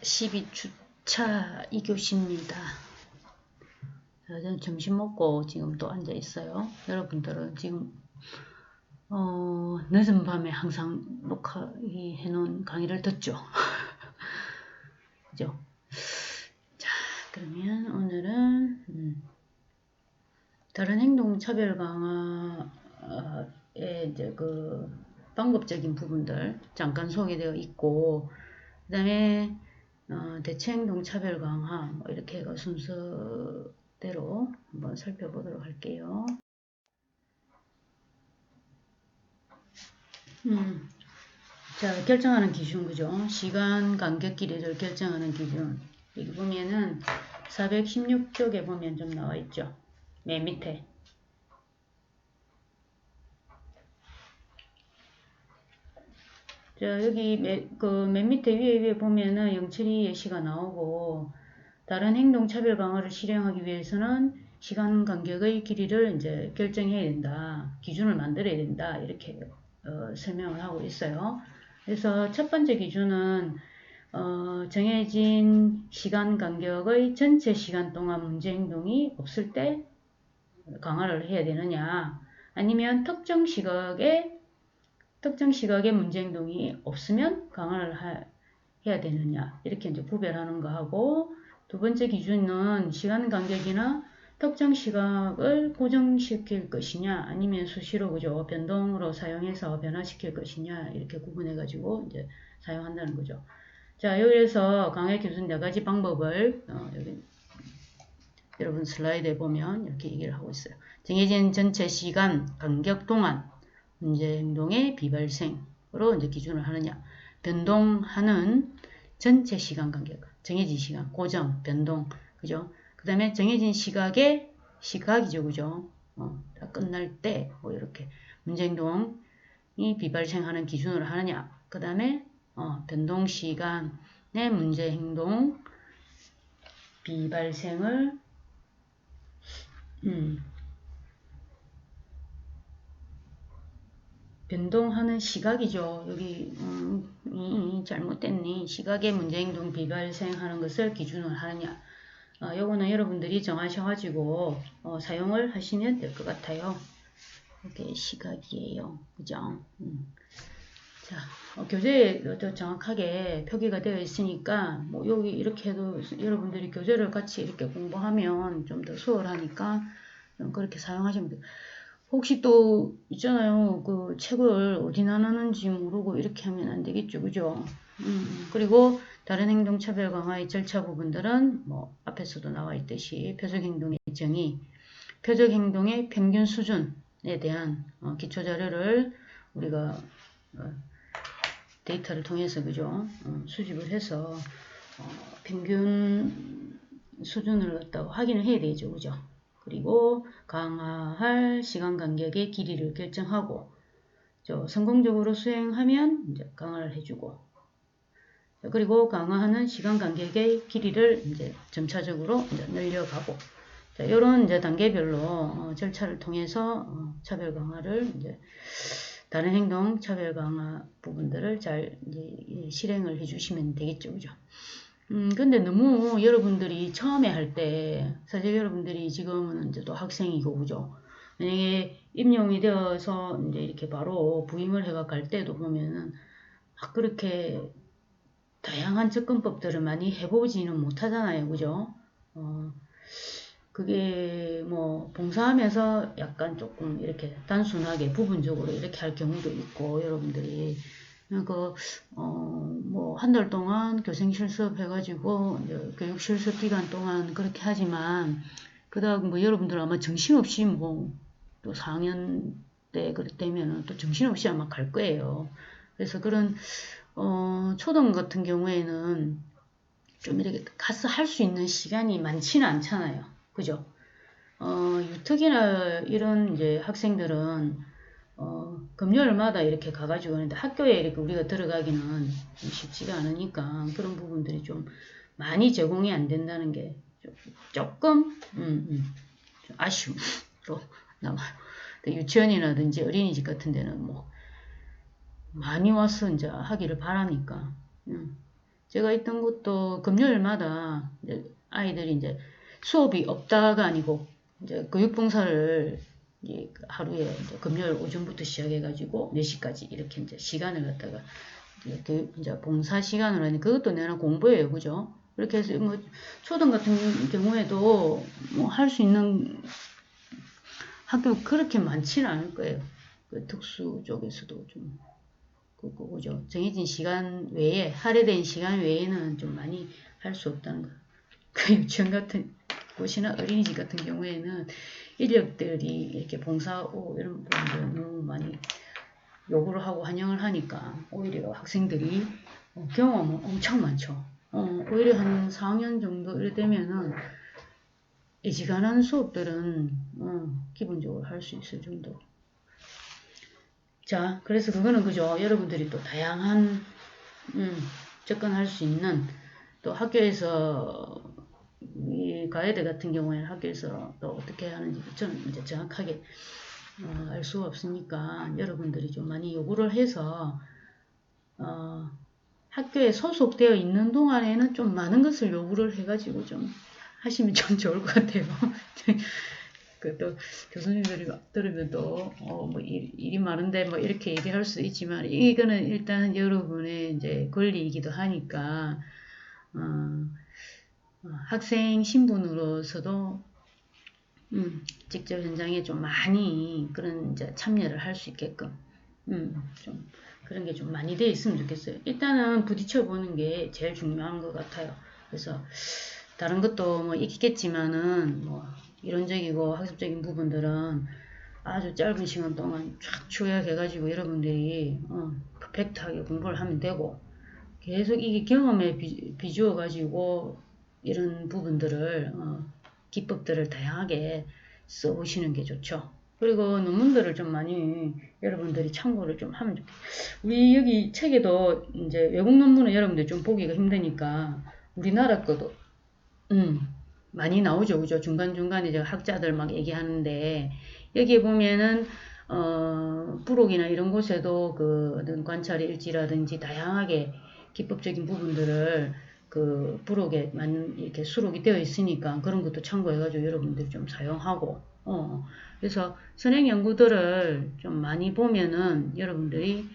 12주차 2교시입니다. 저는 점심 먹고 지금 또 앉아 있어요. 여러분들은 지금 늦은 밤에 항상 녹화해 놓은 강의를 듣죠. 그죠? 자, 그러면 오늘은 다른 행동 차별 강화의 이제 그 방법적인 부분들 잠깐 소개되어 있고, 그 다음에 대체행동 차별 강화 뭐 이렇게 순서대로 한번 살펴보도록 할게요. 자, 결정하는 기준, 그죠? 시간 간격 길이를 결정하는 기준. 여기 보면은 416쪽에 보면 좀 나와 있죠. 맨 밑에. 자, 여기 맨 밑에 위에 보면은 072 예시가 나오고, 다른 행동 차별 강화를 실행하기 위해서는 시간 간격의 길이를 이제 결정해야 된다. 기준을 만들어야 된다. 이렇게 설명을 하고 있어요. 그래서 첫 번째 기준은 정해진 시간 간격의 전체 시간 동안 문제 행동이 없을 때 강화를 해야 되느냐, 아니면 특정 시각에 문제 행동이 없으면 강화를 해야 되느냐, 이렇게 이제 구별하는 거 하고, 두 번째 기준은 시간 간격이나 특정 시각을 고정시킬 것이냐, 아니면 수시로, 그죠, 변동으로 사용해서 변화시킬 것이냐, 이렇게 구분해가지고 이제 사용한다는 거죠. 자, 여기에서 강화 기준 4가지 방법을 여기 여러분 슬라이드에 보면 이렇게 얘기를 하고 있어요. 정해진 전체 시간 간격 동안 문제 행동의 비발생으로 이제 기준을 하느냐, 변동하는 전체 시간 간격, 정해진 시간, 고정, 변동, 그죠? 그 다음에 정해진 시각이죠, 그죠? 다 끝날 때, 뭐 이렇게 문제 행동이 비발생하는 기준으로 하느냐, 그 다음에 변동 시간의 문제 행동 비발생을 변동하는 시각이죠. 여기 잘못됐네. 시각의 문제행동 비발생하는 것을 기준으로 하느냐. 요거는 여러분들이 정하셔가지고 사용을 하시면 될 것 같아요. 이게 시각이에요. 그죠? 자, 교재에 더 정확하게 표기가 되어 있으니까 뭐 여기 이렇게 해도 여러분들이 교재를 같이 이렇게 공부하면 좀 더 수월하니까 좀 그렇게 사용하시면 돼요. 혹시 또 있잖아요. 그 책을 어디나 나는지 모르고 이렇게 하면 안 되겠죠. 그죠? 그리고 다른 행동 차별 강화의 절차 부분들은 뭐 앞에서도 나와 있듯이 표적 행동의 정의, 표적 행동의 평균 수준에 대한 기초 자료를 우리가 데이터를 통해서, 그죠? 수집을 해서 평균 수준을 갖다가 확인을 해야 되죠. 그죠? 그리고 강화할 시간 간격의 길이를 결정하고, 성공적으로 수행하면 이제 강화를 해주고, 그리고 강화하는 시간 간격의 길이를 이제 점차적으로 이제 늘려가고, 자, 이런 이제 단계별로 절차를 통해서 차별 강화를 이제 다른 행동 차별 강화 부분들을 잘 이제 실행을 해주시면 되겠죠, 그죠? 근데 너무 여러분들이 처음에 할 때, 사실 여러분들이 지금은 이제 또 학생이고, 그죠? 만약에 임용이 되어서 이제 이렇게 바로 부임을 해가 갈 때도 보면은 막 그렇게 다양한 접근법들을 많이 해보지는 못하잖아요, 그죠? 그게 뭐 봉사하면서 약간 조금 이렇게 단순하게 부분적으로 이렇게 할 경우도 있고, 여러분들이 뭐 한 달 동안 교생 실습 해가지고 교육 실습 기간 동안 그렇게 하지만, 그다음 뭐 여러분들 아마 정신없이 뭐 또 4학년 때 되면은 또 정신없이 아마 갈 거예요. 그래서 그런 초등 같은 경우에는 좀 이렇게 가서 할 수 있는 시간이 많지는 않잖아요. 그죠? 유특이나 이런 이제 학생들은 금요일마다 이렇게 가가지고 하는데, 학교에 이렇게 우리가 들어가기는 좀 쉽지가 않으니까 그런 부분들이 좀 많이 제공이 안 된다는 게 조금 좀 아쉬움으로 남아요. 유치원이라든지 어린이집 같은 데는 뭐 많이 와서 이제 하기를 바라니까 제가 있던 곳도 금요일마다 이제 아이들이 이제 수업이 없다가 아니고 이제 교육봉사를 이제 하루에 이제 금요일 오전부터 시작해가지고 4시까지 이렇게 이제 시간을 갖다가 이제 봉사 시간으로 하니 그것도 내나 공부예요, 그죠? 이렇게 해서 뭐 초등 같은 경우에도 뭐 할 수 있는 학교 그렇게 많지는 않을 거예요. 그 특수 쪽에서도 좀 그죠. 정해진 시간 외에 할애된 시간 외에는 좀 많이 할 수 없다는 거. 그 유치원 같은 곳이나 어린이집 같은 경우에는 인력들이 이렇게 봉사하고 이런 부분들 너무 많이 요구를 하고 환영을 하니까 오히려 학생들이 경험은 엄청 많죠. 오히려 한 4학년 정도 이래 되면은 애지간한 수업들은 기본적으로 할 수 있을 정도. 자, 그래서 그거는 그죠. 여러분들이 또 다양한 접근할 수 있는 또 학교에서 이 가이드 같은 경우에는 학교에서 또 어떻게 하는지 저는 이제 정확하게 알 수가 없으니까 여러분들이 좀 많이 요구를 해서 학교에 소속되어 있는 동안에는 좀 많은 것을 요구를 해가지고 좀 하시면 좀 좋을 것 같아요. 그 또 교수님들이 들으면 또 뭐 일이 많은데 뭐 이렇게 얘기할 수 있지만 이거는 일단 여러분의 이제 권리이기도 하니까 학생 신분으로서도 직접 현장에 좀 많이 그런 이제 참여를 할 수 있게끔 좀 그런 게 좀 많이 돼 있으면 좋겠어요. 일단은 부딪혀 보는 게 제일 중요한 것 같아요. 그래서 다른 것도 뭐 있겠지만은 뭐 이론적이고 학습적인 부분들은 아주 짧은 시간 동안 쫙 초약해가지고 여러분들이 퍼펙트하게 공부를 하면 되고 계속 이게 경험에 비주어 가지고 이런 부분들을 기법들을 다양하게 써보시는 게 좋죠. 그리고 논문들을 좀 많이 여러분들이 참고를 좀 하면 좋겠어요. 우리 여기 책에도 이제 외국 논문은 여러분들 좀 보기가 힘드니까 우리나라 것도 많이 나오죠. 그죠? 중간중간에 이제 학자들 막 얘기하는데 여기에 보면은 부록이나 이런 곳에도 그 관찰의 일지라든지 다양하게 기법적인 부분들을 그 부록에 이렇게 수록이 되어 있으니까 그런 것도 참고해가지고 여러분들이 좀 사용하고 그래서 선행 연구들을 좀 많이 보면은 여러분들이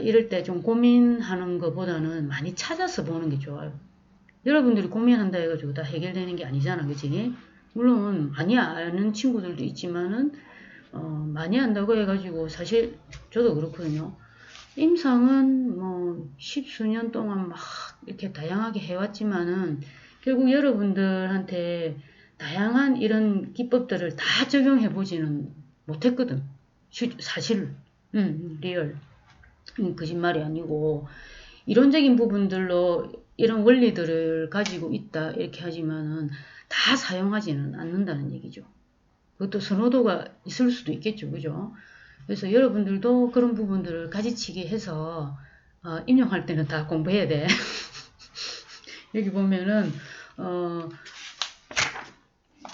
이럴 때 좀 고민하는 것보다는 많이 찾아서 보는 게 좋아요. 여러분들이 고민한다 해가지고 다 해결되는 게 아니잖아, 그치? 물론 많이 아는 친구들도 있지만은 많이 안다고 해가지고 사실 저도 그렇거든요. 임상은 뭐 십수년 동안 막 이렇게 다양하게 해왔지만은 결국 여러분들한테 다양한 이런 기법들을 다 적용해보지는 못했거든. 사실, 리얼. 거짓말이 아니고 이론적인 부분들로 이런 원리들을 가지고 있다 이렇게 하지만은 다 사용하지는 않는다는 얘기죠. 그것도 선호도가 있을 수도 있겠죠, 그죠? 그래서 여러분들도 그런 부분들을 가지치기 해서 임용할 때는 다 공부해야 돼. 여기 보면은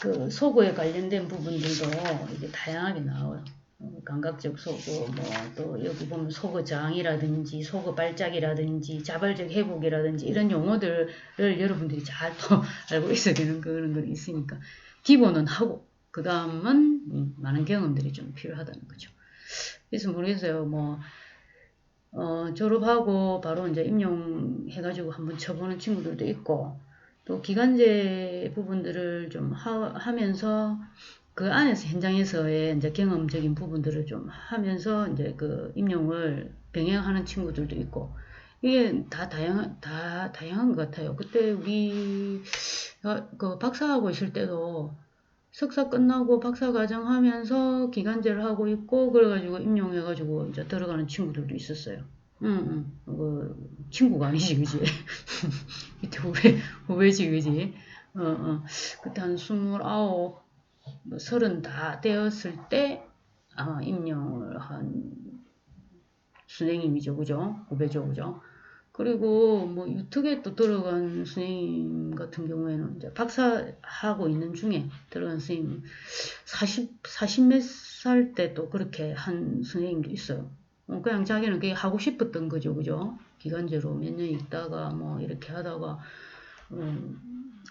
그 소고에 관련된 부분들도 이게 다양하게 나와요. 감각적 소고, 뭐, 또 여기 보면 소고 저항이라든지, 소고 발작이라든지, 자발적 회복이라든지, 이런 용어들을 여러분들이 잘 또 알고 있어야 되는 그런 거 있으니까. 기본은 하고, 그 다음은 많은 경험들이 좀 필요하다는 거죠. 그래서 모르겠어요. 뭐, 졸업하고 바로 이제 임용해가지고 한번 쳐보는 친구들도 있고, 또 기간제 부분들을 좀 하면서 그 안에서 현장에서의 이제 경험적인 부분들을 좀 하면서 이제 그 임용을 병행하는 친구들도 있고 이게 다 다양한 것 같아요. 그때 우리 그 박사하고 있을 때도 석사 끝나고 박사 과정 하면서 기간제를 하고 있고 그래가지고 임용해가지고 이제 들어가는 친구들도 있었어요. 그 친구가 아니지, 그지? 밑에 후배지, 그지? 그때 한 29, 30 다 되었을 때 아마 임용을 한 선생님이죠, 그죠? 후배죠, 그죠? 그리고 뭐 유튜브에 또 들어간 선생님 같은 경우에는 이제 박사하고 있는 중에 들어간 선생님 40몇 살 때 또 그렇게 한 선생님도 있어요. 그냥 자기는 그게 하고 싶었던 거죠. 그죠? 기간제로 몇 년 있다가 뭐 이렇게 하다가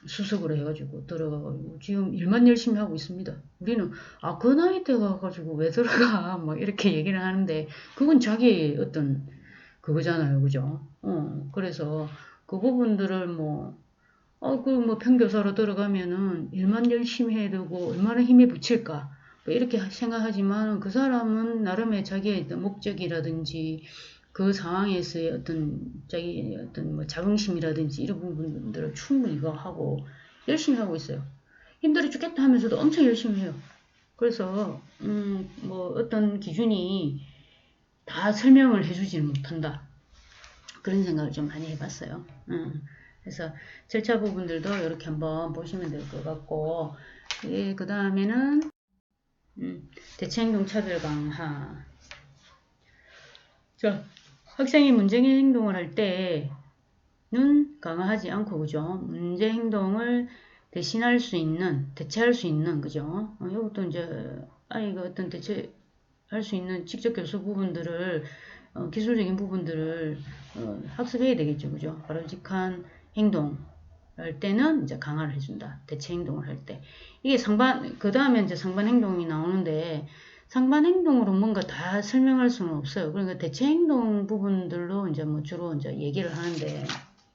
수석으로 해가지고 들어가가지고 지금 일만 열심히 하고 있습니다. 우리는 그 나이 때 가가지고 왜 들어가 뭐 이렇게 얘기를 하는데 그건 자기 어떤 그거잖아요. 그죠? 그래서 그 부분들을 뭐 평교사로 들어가면은 일만 열심히 해야 되고 얼마나 힘이 붙일까 뭐 이렇게 생각하지만 그 사람은 나름의 자기의 어떤 목적이라든지 그 상황에서의 어떤 자기 어떤 뭐 자긍심이라든지 이런 부분들을 충분히 이거 하고 열심히 하고 있어요. 힘들어 죽겠다 하면서도 엄청 열심히 해요. 그래서 뭐 어떤 기준이 다 설명을 해주지는 못한다. 그런 생각을 좀 많이 해봤어요. 그래서 절차 부분들도 이렇게 한번 보시면 될 것 같고, 그 다음에는 대체행동 차별 강화. 자, 학생이 문제행위 행동을 할 때는 강화하지 않고, 그죠? 문제 행동을 대신할 수 있는, 대체할 수 있는, 그죠? 이것도 이제 아이가 어떤 대체할 수 있는 직접 교수 부분들을 기술적인 부분들을 학습해야 되겠죠, 그죠? 바람직한 행동 할 때는 이제 강화를 해준다. 대체 행동을 할 때. 이게 그 다음에 이제 상반 행동이 나오는데, 상반 행동으로 뭔가 다 설명할 수는 없어요. 그러니까 대체 행동 부분들로 이제 뭐 주로 이제 얘기를 하는데,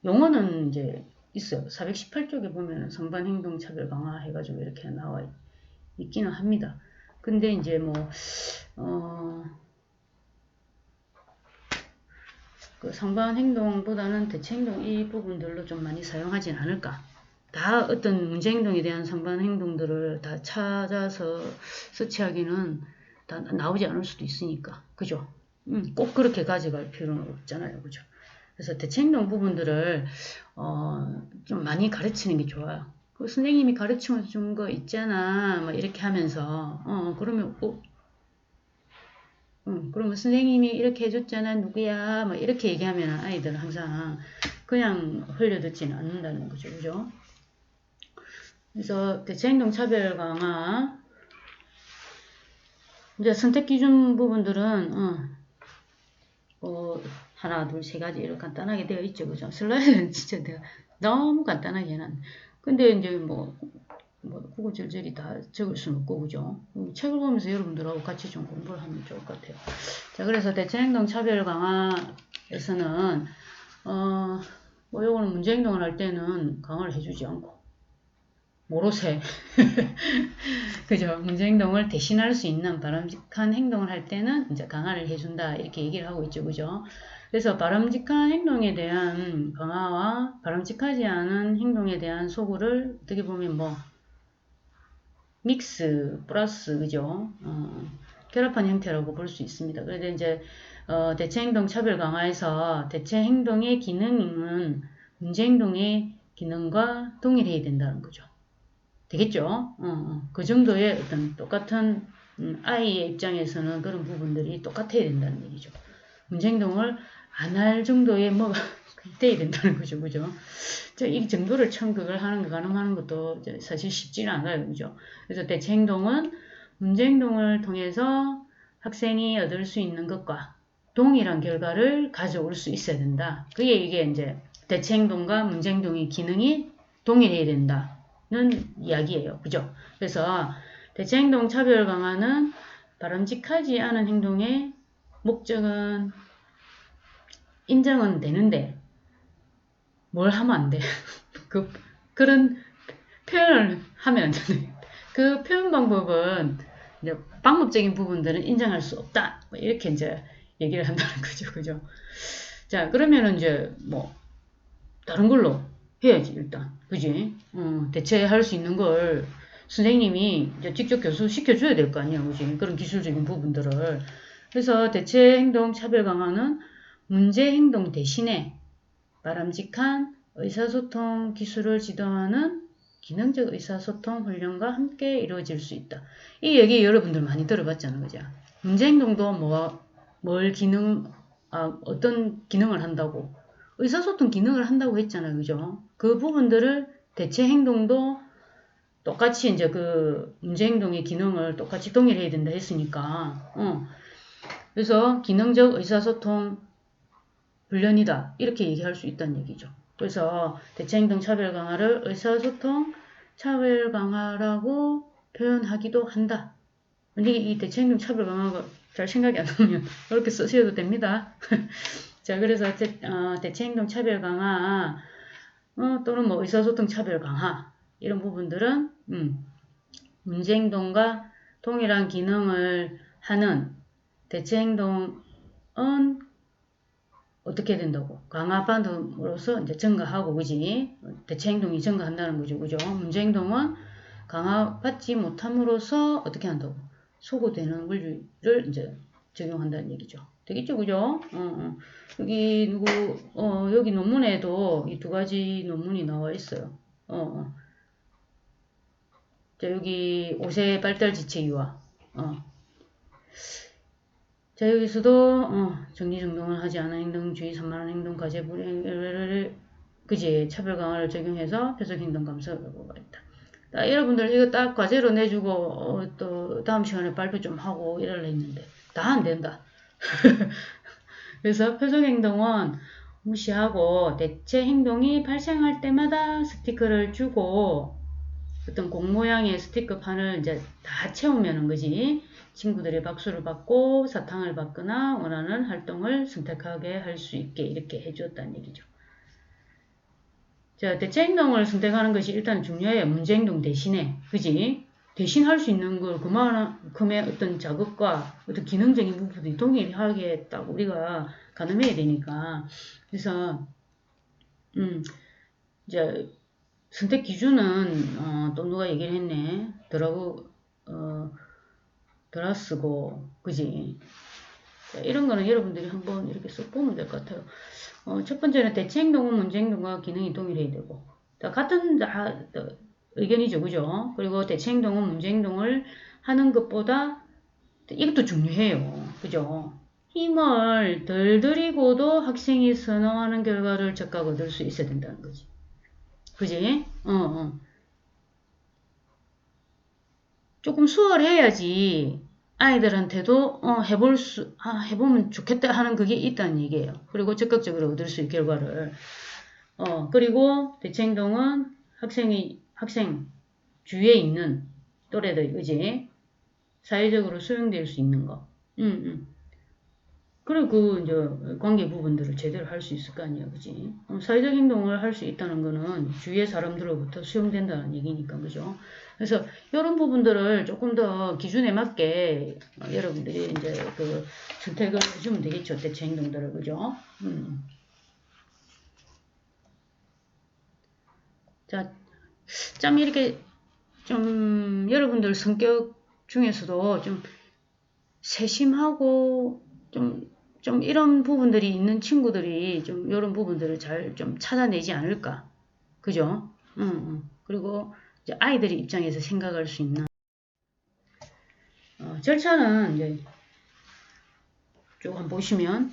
용어는 이제 있어요. 418쪽에 보면 상반 행동 차별 강화 해가지고 이렇게 나와 있기는 합니다. 근데 이제 그 상반 행동보다는 대체 행동 이 부분들로 좀 많이 사용하진 않을까. 다 어떤 문제 행동에 대한 상반 행동들을 다 찾아서 서치하기는 다 나오지 않을 수도 있으니까. 그죠? 꼭 그렇게 가져갈 필요는 없잖아요. 그죠? 그래서 대체 행동 부분들을 좀 많이 가르치는 게 좋아요. 그 선생님이 가르쳐 준 거 있잖아. 막 이렇게 하면서 그러면 그러면 선생님이 이렇게 해줬잖아, 누구야, 뭐 이렇게 얘기하면 아이들은 항상 그냥 흘려듣지는 않는다는 거죠, 그죠? 그래서 대체행동 차별 강화, 이제 선택 기준 부분들은 하나, 둘, 세 가지 이렇게 간단하게 되어 있죠, 그죠? 슬라이드는 진짜 너무 간단하게 해놨네. 근데 이제 뭐 구구절절히 다 적을 수는 없고, 그죠? 책을 보면서 여러분들하고 같이 좀 공부를 하면 좋을 것 같아요. 자, 그래서 대체행동 차별 강화에서는, 요거는 문제행동을 할 때는 강화를 해주지 않고, 모로세. 그죠? 문제행동을 대신할 수 있는 바람직한 행동을 할 때는 이제 강화를 해준다. 이렇게 얘기를 하고 있죠. 그죠? 그래서 바람직한 행동에 대한 강화와 바람직하지 않은 행동에 대한 소구를 어떻게 보면 믹스, 플러스, 그죠? 결합한 형태라고 볼 수 있습니다. 그래서 이제, 대체행동 차별 강화에서 대체행동의 기능은 문제행동의 기능과 동일해야 된다는 거죠. 되겠죠? 그 정도의 어떤 똑같은, 아이의 입장에서는 그런 부분들이 똑같아야 된다는 얘기죠. 문제행동을 안 할 정도의 돼야 된다는 거죠. 그죠? 이 정도를 처음 그걸 가늠하는 것도 사실 쉽지는 않아요. 그죠? 그래서 대체행동은 문제행동을 통해서 학생이 얻을 수 있는 것과 동일한 결과를 가져올 수 있어야 된다. 그게 이게 이제 대체행동과 문제행동의 기능이 동일해야 된다는 이야기예요. 그죠? 그래서 대체행동 차별 강화는 바람직하지 않은 행동의 목적은 인정은 되는데 뭘 하면 안 돼. 그런 표현을 하면 안 돼. 그 표현 방법은 이제 방법적인 부분들은 인정할 수 없다. 이렇게 이제 얘기를 한다는 거죠. 그죠? 자, 그러면은 이제 다른 걸로 해야지, 일단. 그지? 대체할 수 있는 걸 선생님이 이제 직접 교수 시켜줘야 될 거 아니야. 그지? 그런 기술적인 부분들을. 그래서 대체 행동 차별 강화는 문제 행동 대신에 바람직한 의사소통 기술을 지도하는 기능적 의사소통 훈련과 함께 이루어질 수 있다. 이 얘기 여러분들 많이 들어봤잖아요. 그죠? 문제행동도 어떤 기능을 한다고. 의사소통 기능을 한다고 했잖아요. 그죠? 그 부분들을 대체행동도 똑같이 이제 그 문제행동의 기능을 똑같이 동일해야 된다 했으니까, 그래서 기능적 의사소통 훈련이다. 이렇게 얘기할 수 있다는 얘기죠. 그래서 대체행동 차별 강화를 의사소통 차별 강화라고 표현하기도 한다. 만약에 이 대체행동 차별 강화가 잘 생각이 안 나면 이렇게 쓰셔도 됩니다. 자, 그래서 대체행동 차별 강화 또는 뭐 의사소통 차별 강화 이런 부분들은 문제행동과 동일한 기능을 하는 대체행동은 어떻게 된다고? 강화 반응으로서 이제 증가하고, 그지? 대체행동이 증가한다는 거죠, 그죠? 문제행동은 강화받지 못함으로써 어떻게 한다고? 소거되는 물질을 이제 적용한다는 얘기죠. 되겠죠, 그죠? 여기 여기 논문에도 이 두 가지 논문이 나와 있어요. 자, 여기 5세 발달 지체 유아. 자, 여기서도 정리정돈을 하지 않은 행동, 주의 산만한 행동, 과제 불행, 그지? 차별 강화를 적용해서 표적 행동 감소 결과가 있다. 자, 여러분들 이거 딱 과제로 내주고 또 다음 시간에 발표 좀 하고 이러려 했는데 다 안 된다. 그래서 표적 행동은 무시하고 대체 행동이 발생할 때마다 스티커를 주고 어떤 공 모양의 스티커판을 이제 다 채우면은 거지. 친구들의 박수를 받고 사탕을 받거나 원하는 활동을 선택하게 할 수 있게 이렇게 해주었다는 얘기죠. 자, 대체 행동을 선택하는 것이 일단 중요해요. 문제 행동 대신에. 그지? 대신 할 수 있는 걸 그만큼의 어떤 자극과 어떤 기능적인 부분이 동일하게 딱 우리가 가늠해야 되니까. 그래서, 이제, 선택 기준은, 또 누가 얘기를 했네. 드라스고, 그지? 자, 이런 거는 여러분들이 한번 이렇게 쏙 보면 될 것 같아요. 첫 번째는 대체 행동은 문제 행동과 기능이 동일해야 되고, 같은 의견이죠, 그죠? 그리고 대체 행동은 문제 행동을 하는 것보다 이것도 중요해요, 그죠? 힘을 덜 들이고도 학생이 선호하는 결과를 적각 얻을 수 있어야 된다는 거지. 그지? 조금 수월해야지 아이들한테도 해보면 좋겠다 하는 그게 있다는 얘기예요. 그리고 적극적으로 얻을 수 있는 결과를. 그리고 대체행동은 학생 주위에 있는 또래들, 그지? 사회적으로 수용될 수 있는 거. 그리고 이제 관계 부분들을 제대로 할 수 있을 거 아니야, 그지? 사회적 행동을 할 수 있다는 거는 주위의 사람들로부터 수용된다는 얘기니까, 그죠? 그래서 이런 부분들을 조금 더 기준에 맞게 여러분들이 이제 그 선택을 해주면 되겠죠, 대체 행동들을, 그죠? 자, 참 이렇게 좀 여러분들 성격 중에서도 좀 세심하고 좀 이런 부분들이 있는 친구들이 좀 이런 부분들을 잘 좀 찾아내지 않을까. 그죠? 그리고 이제 아이들의 입장에서 생각할 수 있는 절차는 이제 쭉 한번 보시면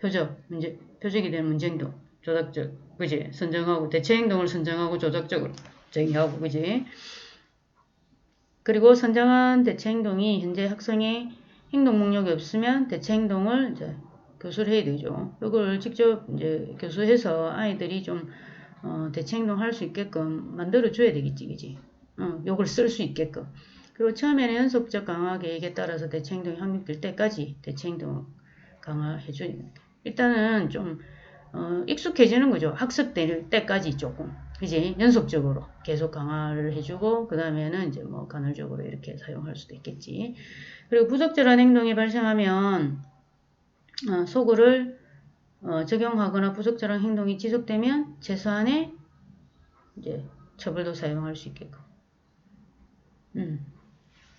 표적이 되는 문제행동, 조작적, 그지? 선정하고 대체 행동을 선정하고 조작적으로 정의하고, 그지? 그리고 선정한 대체 행동이 현재 학생의 행동 목록이 없으면 대체 행동을 이제 교수를 해야 되죠. 이걸 직접 이제 교수해서 아이들이 좀 대체 행동 할 수 있게끔 만들어 줘야 되겠지, 그지? 요걸 쓸 수 있게끔. 그리고 처음에는 연속적 강화 계획에 따라서 대체 행동이 확립될 때까지 대체 행동 강화해 주는. 일단은 좀 익숙해지는 거죠. 학습될 때까지 조금. 이제 연속적으로 계속 강화를 해주고, 그 다음에는 이제 뭐 간헐적으로 이렇게 사용할 수도 있겠지. 그리고 부적절한 행동이 발생하면, 소구를 적용하거나 부적절한 행동이 지속되면 최소한의 이제 처벌도 사용할 수 있게끔.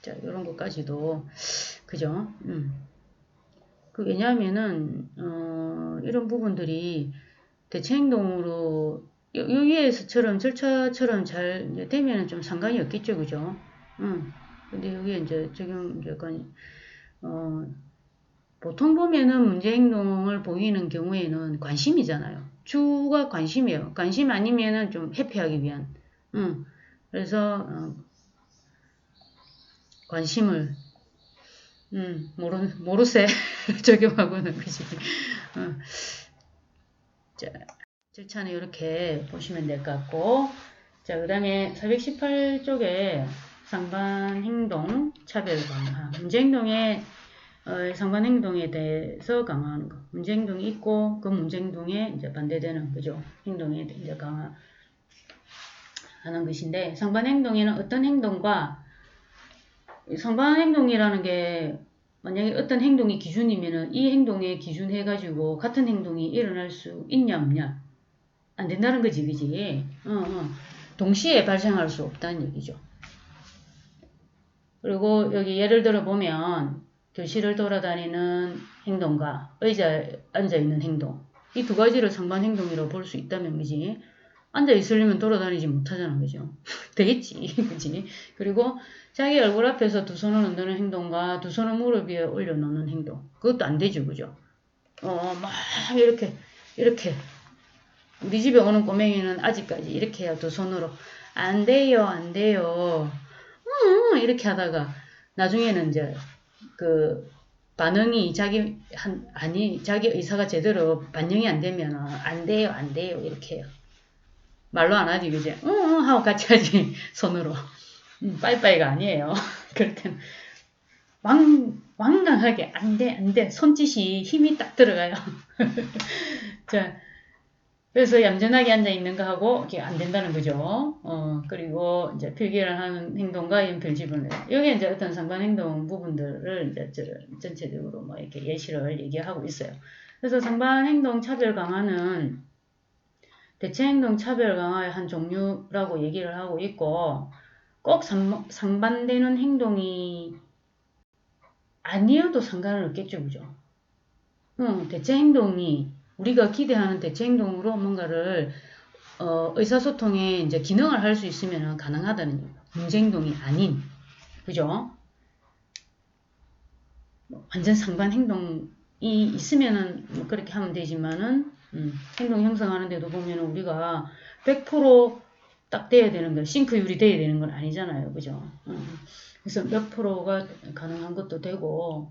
자, 이런 것까지도, 그죠? 왜냐하면은, 이런 부분들이 대체 행동으로 여기에서처럼 절차처럼 잘 되면 좀 상관이 없겠죠, 그죠? 근데 여기에 이제 적용 약간 보통 보면은 문제 행동을 보이는 경우에는 관심이잖아요. 주가 관심이에요. 관심 아니면은 좀 회피하기 위한. 그래서 관심을 모르세 적용하고는, 그지? 자, 절차는 이렇게 보시면 될 것 같고, 자, 그 다음에 418쪽에 상반행동 차별 강화, 문제행동의 상반행동에 대해서 강화하는 거. 문제행동이 있고 그 문제행동에 이제 반대되는 그죠? 행동에 이제 강화하는 것인데, 상반행동에는 어떤 행동과 상반행동이라는 게 만약에 어떤 행동이 기준이면은 이 행동에 기준해가지고 같은 행동이 일어날 수 있냐 없냐 안 된다는 거지, 그지? 동시에 발생할 수 없다는 얘기죠. 그리고 여기 예를 들어 보면 교실을 돌아다니는 행동과 의자에 앉아있는 행동, 이 두 가지를 상반 행동이라고 볼 수 있다면, 그지? 앉아있으려면 돌아다니지 못하잖아, 그죠? 되겠지, 그지? 그리고 자기 얼굴 앞에서 두 손을 흔드는 행동과 두 손을 무릎 위에 올려놓는 행동, 그것도 안 되죠, 그죠? 막 이렇게 우리 집에 오는 꼬맹이는 아직까지 이렇게 해야 두 손으로 안 돼요, 안 돼요. 이렇게 하다가 나중에는 이제 그 반응이 자기 의사가 제대로 반영이 안 되면 안 돼요, 안 돼요 이렇게 해요. 말로 안 하지, 그지? 하고 같이 하지 손으로. 빠이빠이가 아니에요. 그럴 때는 완강하게 안 돼, 안 돼. 손짓이 힘이 딱 들어가요. 자, 그래서 얌전하게 앉아 있는 거 하고 이게 안 된다는 거죠. 그리고 이제 필기를 하는 행동과 연필집을 여기 이제 어떤 상반 행동 부분들을 이제 전체적으로 뭐 이렇게 예시를 얘기하고 있어요. 그래서 상반 행동 차별 강화는 대체 행동 차별 강화의 한 종류라고 얘기를 하고 있고, 꼭 상반되는 행동이 아니어도 상관은 없겠죠, 그죠? 대체 행동이 우리가 기대하는 대체 행동으로 뭔가를 의사소통에 이제 기능을 할 수 있으면 가능하다는 얘기예요. 문제 행동이 아닌, 그죠? 완전 상반 행동이 있으면은 뭐 그렇게 하면 되지만은 행동 형성하는 데도 보면 우리가 100%딱 돼야 되는 거, 싱크율이 돼야 되는 건 아니잖아요, 그죠? 그래서 몇 프로가 가능한 것도 되고,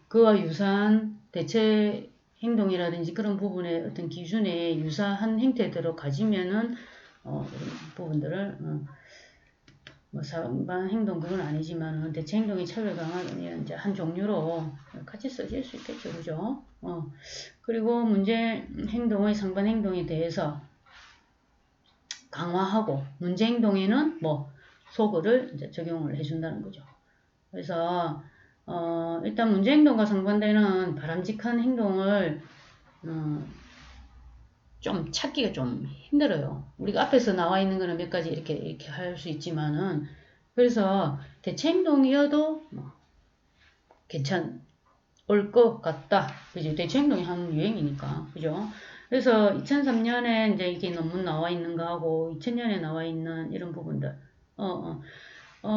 그와 유사한 대체 행동이라든지 그런 부분의 어떤 기준에 유사한 형태들을 가지면은 부분들을 뭐 상반 행동 그건 아니지만은 대체 행동의 차별 강화는 이제 한 종류로 같이 써질 수 있겠죠, 그죠? 그리고 문제 행동의 상반 행동에 대해서 강화하고 문제 행동에는 뭐 소거를 이제 적용을 해준다는 거죠. 그래서 일단 문제 행동과 상반되는 바람직한 행동을 좀 찾기가 좀 힘들어요. 우리가 앞에서 나와 있는 거는 몇 가지 이렇게 할 수 있지만은, 그래서 대체 행동이어도 뭐 괜찮을 것 같다. 그죠? 대체 행동이 한 유행이니까. 그죠? 그래서 2003년에 이제 이게 논문 나와 있는 거하고 2000년에 나와 있는 이런 부분들.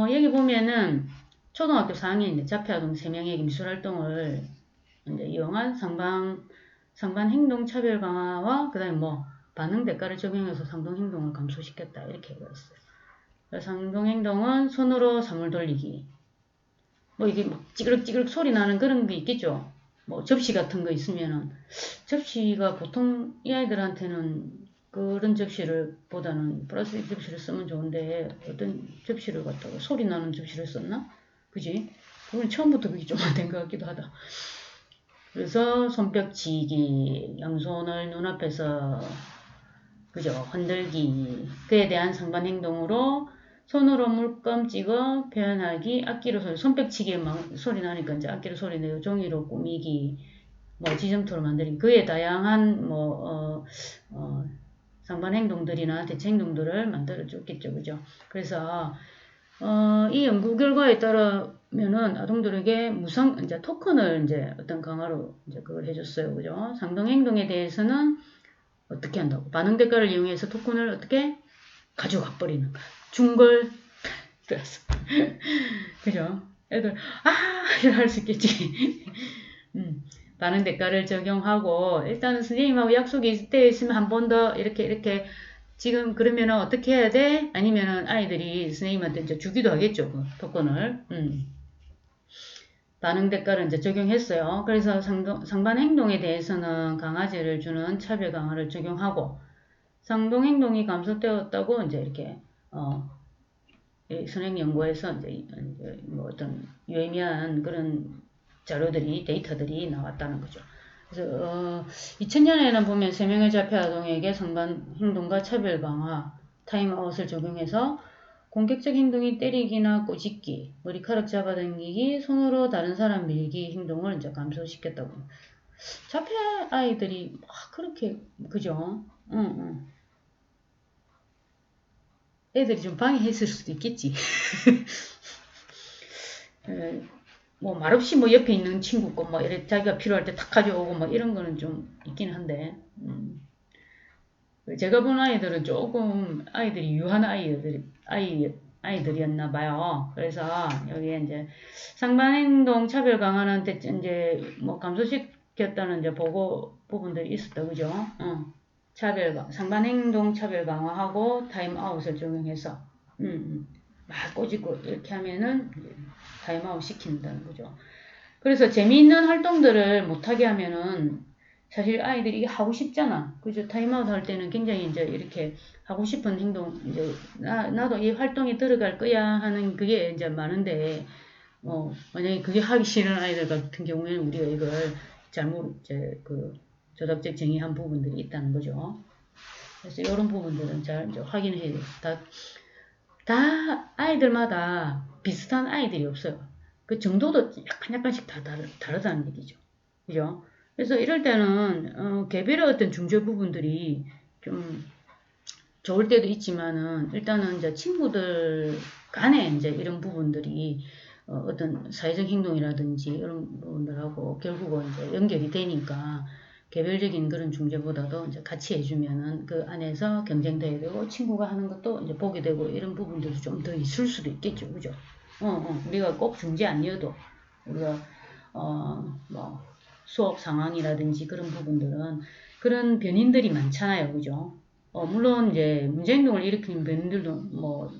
여기 보면은 초등학교 4학년 자폐아동 3명에게 미술활동을 이제 이용한 상반 행동 차별 강화와 그다음에 뭐 반응 대가를 적용해서 상동 행동을 감소시켰다 이렇게 얘기했어요. 상동 행동은 손으로 사물 돌리기. 뭐 이게 막 찌그럭찌그럭 소리 나는 그런 게 있겠죠. 뭐 접시 같은 거 있으면은 접시가 보통 이 아이들한테는 그런 접시를 보다는 플라스틱 접시를 쓰면 좋은데 어떤 접시를 갖다가 소리 나는 접시를 썼나? 그지? 그건 처음부터 그게 좀 안 된 것 같기도 하다. 그래서 손뼉치기, 양손을 눈앞에서 그죠? 흔들기, 그에 대한 상반 행동으로 손으로 물감 찍어 표현하기, 악기로 손뼉치기에 막 소리 나니까 이제 악기로 소리 내고 종이로 꾸미기, 뭐 지점토로 만들기, 그에 다양한 상반 행동들이나 대체 행동들을 만들어 줬겠죠, 그죠? 그래서 이 연구 결과에 따르면은 아동들에게 이제 토큰을 이제 어떤 강화로 이제 그걸 해줬어요, 그죠? 상동 행동에 대해서는 어떻게 한다고? 반응 대가를 이용해서 토큰을 어떻게 가져가 버리는 거야. 준걸 빼앗어. 그죠? 애들 할 수 있겠지. 반응 대가를 적용하고 일단은 선생님하고 약속이 되어 있으면 한 번 더 이렇게 지금 그러면은 어떻게 해야 돼? 아니면은 아이들이 선생님한테 이제 주기도 하겠죠, 그 토큰을. 반응 대가를 이제 적용했어요. 그래서 상반 행동에 대해서는 강화제를 주는 차별 강화를 적용하고 상동 행동이 감소되었다고 이제 이렇게 선행 연구에서 이제 뭐 어떤 유의미한 그런 자료들이 데이터들이 나왔다는 거죠. 그래서 2000년에는 보면 3명의 자폐 아동에게 상반 행동과 차별 강화 타임아웃을 적용해서 공격적 행동이 때리기나 꼬집기, 머리카락 잡아당기기, 손으로 다른 사람 밀기 행동을 이제 감소시켰다고. 자폐 아이들이 그렇게 그죠? 응, 응. 애들이 좀 방해했을 수도 있겠지. 뭐 말없이 뭐 옆에 있는 친구 거 뭐 이래 자기가 필요할 때 탁 가져오고 뭐 이런 거는 좀 있긴 한데 제가 본 아이들은 조금 아이들이 유한 아이들이었나 봐요. 그래서 여기에 이제 상반행동 차별 강화는 이제 뭐 감소시켰다는 이제 보고 부분들이 있었다, 그죠? 상반행동 차별 강화하고 타임아웃을 적용해서 막 꼬집고 이렇게 하면은 타임아웃 시킨다는 거죠. 그래서 재미있는 활동들을 못하게 하면은 사실 아이들이 이게 하고 싶잖아. 그죠? 타임아웃 할 때는 굉장히 이제 이렇게 하고 싶은 행동, 이제 나도 이 활동에 들어갈 거야 하는 그게 이제 많은데, 만약에 그게 하기 싫은 아이들 같은 경우에는 우리가 이걸 잘못 이제 그 조작적 정의한 부분들이 있다는 거죠. 그래서 이런 부분들은 잘 이제 확인해야 돼요. 다 아이들마다 비슷한 아이들이 없어요. 그 정도도 약간씩 다 다르다는 얘기죠. 그죠? 그래서 이럴 때는 개별의 어떤 중재 부분들이 좀 좋을 때도 있지만은 일단은 이제 친구들 간에 이제 이런 부분들이 어떤 사회적 행동이라든지 이런 부분들하고 결국은 이제 연결이 되니까 개별적인 그런 중재보다도 이제 같이 해주면은 그 안에서 경쟁도 해야 되고 친구가 하는 것도 이제 보게 되고 이런 부분들이 좀 더 있을 수도 있겠죠. 그죠? 우리가 꼭 중재 아니어도 우리가 뭐 수업 상황이라든지 그런 부분들은 그런 변인들이 많잖아요. 그죠? 물론 이제 문제행동을 일으키는 변인들도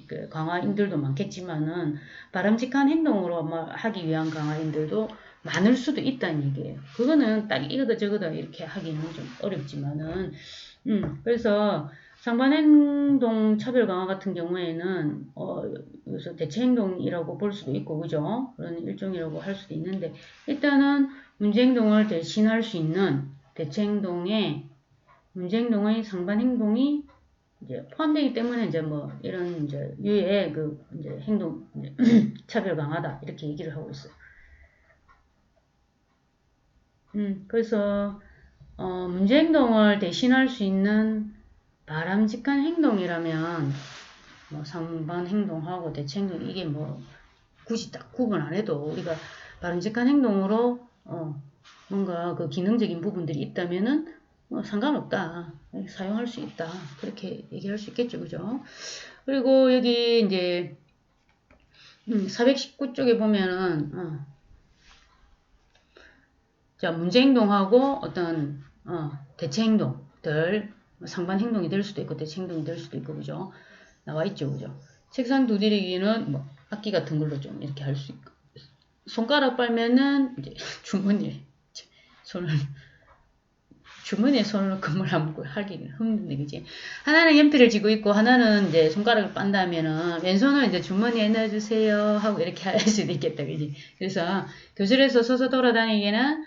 그 강화인들도 많겠지만은 바람직한 행동으로 하기 위한 강화인들도 많을 수도 있다는 얘기예요. 그거는 딱 이거다 저거다 이렇게 하기는 좀 어렵지만은 그래서 상반행동 차별 강화 같은 경우에는 그래서 대체행동이라고 볼 수도 있고 그죠? 그런 일종이라고 할 수도 있는데 일단은 문제행동을 대신할 수 있는 대체행동에 문제행동의 상반행동이 이제 포함되기 때문에 이제 뭐 이런 이제 유의 그 이제 행동 이제 차별 강화다 이렇게 얘기를 하고 있어요. 그래서 문제행동을 대신할 수 있는 바람직한 행동이라면 뭐 상반 행동하고 대체 행동 이게 뭐 굳이 딱 구분 안 해도 우리가 바람직한 행동으로 뭔가 그 기능적인 부분들이 있다면은 상관없다. 사용할 수 있다. 그렇게 얘기할 수 있겠죠. 그죠? 그리고 여기 이제 419쪽에 보면은 자, 문제 행동하고 어떤 대체 행동들 상반 행동이 될 수도 있고 대체 행동이 될 수도 있고 그죠? 나와 있죠. 그죠? 책상 두드리기는 뭐 악기 같은 걸로 좀 이렇게 할 수 있고 손가락 빨면은 이제 주머니에 손을 주머니에 손을 넣고 뭘 한번 하기는 힘든데, 그지? 하나는 연필을 쥐고 있고, 하나는 이제 손가락을 빤다면은, 왼손을 이제 주머니에 넣어주세요. 하고 이렇게 할 수도 있겠다, 그지? 그래서, 교실에서 서서 돌아다니기는,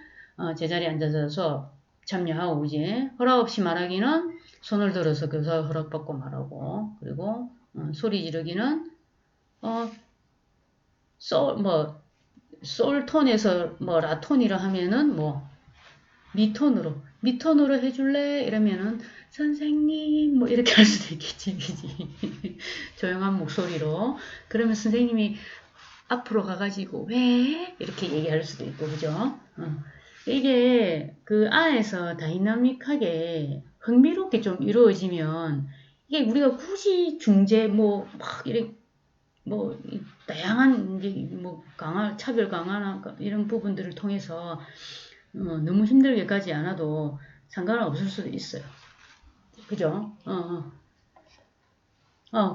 제자리에 앉아서 수업 참여하고, 그지? 허락 없이 말하기는, 손을 들어서 교사 허락받고 말하고, 그리고, 소리 지르기는, 어, 솔 톤에서 라톤이라 하면은 미톤으로 해줄래? 이러면은 선생님 뭐 이렇게 할 수도 있겠지, 그지? 조용한 목소리로. 그러면 선생님이 앞으로 가가지고 왜? 이렇게 얘기할 수도 있고, 그죠? 이게 그 안에서 다이나믹하게 흥미롭게 좀 이루어지면 이게 우리가 굳이 중재 막 이렇게 다양한 이제 차별 강화나 이런 부분들을 통해서 너무 힘들게 가지 않아도 상관은 없을 수도 있어요. 그죠?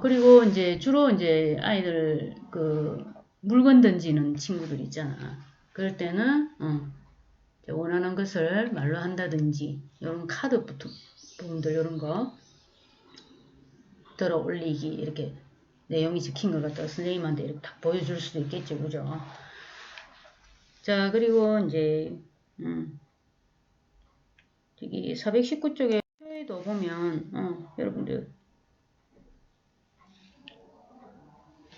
그리고 이제 주로 이제 아이들 그 물건 던지는 친구들 있잖아. 그럴 때는 원하는 것을 말로 한다든지 이런 카드 부분들 이런 거 들어 올리기 이렇게 내용이 적힌 것 같다 선생님한테 이렇게 딱 보여줄 수도 있겠죠. 그죠? 자, 그리고 이제 저기 419쪽에 표에도 보면 여러분들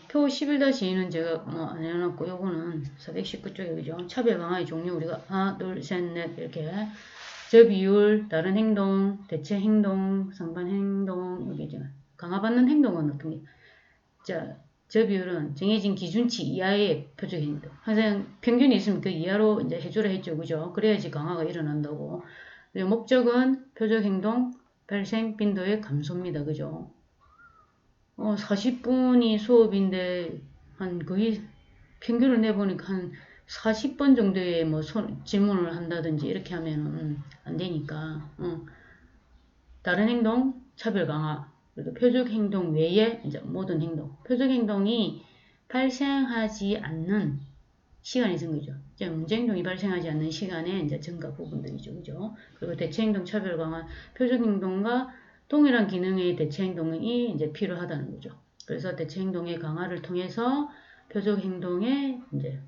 표 11-2는 제가 안 해놨고 요거는 419쪽에 그죠? 차별 강화의 종류 우리가 하나 둘 셋 넷 이렇게 저 비율 다른 행동 대체 행동 상반 행동 여기 이제 강화받는 행동은 어떤 게 자, 저 비율은 정해진 기준치 이하의 표적 행동. 항상 평균이 있으면 그 이하로 이제 해주라 했죠. 그죠? 그래야지 강화가 일어난다고. 그리고 목적은 표적 행동 발생 빈도의 감소입니다. 그죠? 40분이 수업인데 한 거의 평균을 내보니까 한 40번 정도의 뭐 질문을 한다든지 이렇게 하면은 안 되니까. 다른 행동 차별 강화. 그래도 표적 행동 외에 이제 모든 행동. 표적 행동이 발생하지 않는 시간이 증거죠. 이제 문제 행동이 발생하지 않는 시간에 이제 증가 부분들이죠. 그죠? 그리고 대체 행동 차별 강화. 표적 행동과 동일한 기능의 대체 행동이 이제 필요하다는 거죠. 그래서 대체 행동의 강화를 통해서 표적 행동의 이제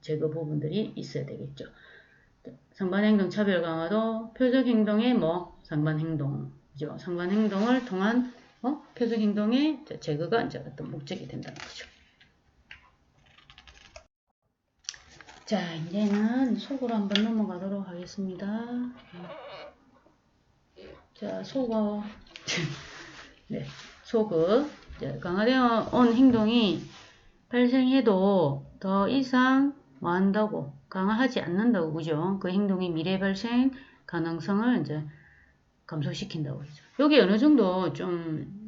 제거 부분들이 있어야 되겠죠. 상반 행동 차별 강화도 표적 행동의 뭐 상반 행동 상반 행동을 통한 표적 행동의 제거가 이제 어떤 목적이 된다는 거죠. 자, 이제는 속으로 한번 넘어가도록 하겠습니다. 자, 속어. 네, 속어. 강화되어 온 행동이 발생해도 더 이상 뭐 한다고 강화하지 않는다고 그죠? 그 행동이 미래 발생 가능성을 이제 감소시킨다고 그러죠. 여기 어느 정도 좀